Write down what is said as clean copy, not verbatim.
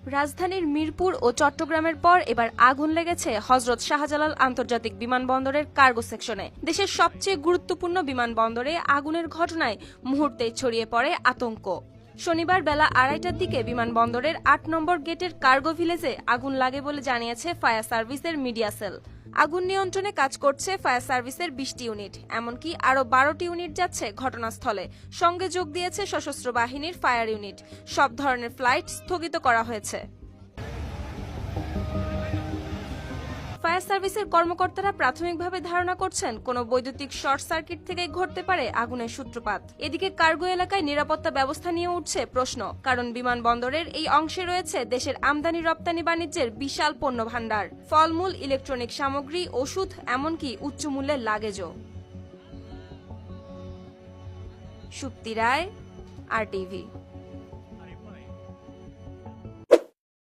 রাজধানীর মিরপুর ও চট্টগ্রামের পর এবার আগুন লেগেছে হযরত শাহজালাল আন্তর্জাতিক বিমানবন্দরের কার্গো সেকশনে। দেশের সবচেয়ে গুরুত্বপূর্ণ বিমানবন্দরে আগুনের ঘটনায় মুহূর্তেই ছড়িয়ে পড়ে আতঙ্ক। শনিবার বেলা 2:30টার দিকে বিমানবন্দরের 8 নম্বর গেটের কার্গো ভিলেজে আগুন লাগে বলে জানিয়েছে ফায়ার সার্ভিসের মিডিয়া সেল। আগুন নিয়ন্ত্রণে কাজ করছে ফায়ার সার্ভিসের 20টি ইউনিট, এমনকি আরও 12টি ইউনিট যাচ্ছে ঘটনাস্থলে। সঙ্গে যোগ দিয়েছে সশস্ত্র বাহিনীর ফায়ার ইউনিট। সব ধরনের ফ্লাইট স্থগিত করা হয়েছে। ফায়ার সার্ভিসের কর্মকর্তারা প্রাথমিকভাবে ধারণা করছেন কোনো বৈদ্যুতিক শর্ট সার্কিট থেকেই ঘটতে পারে আগুনের সূত্রপাত। এদিকে কার্গো এলাকায় নিরাপত্তা ব্যবস্থা নিয়ে উঠছে প্রশ্ন, কারণ বিমানবন্দরের এই অংশে রয়েছে দেশের আমদানি রপ্তানি বাণিজ্যের বিশাল পণ্য ভাণ্ডার, ফলমূল, ইলেকট্রনিক সামগ্রী, ওষুধ, এমনকি উচ্চমূল্যের লাগেজও। সুপ্তি রায়, RTV।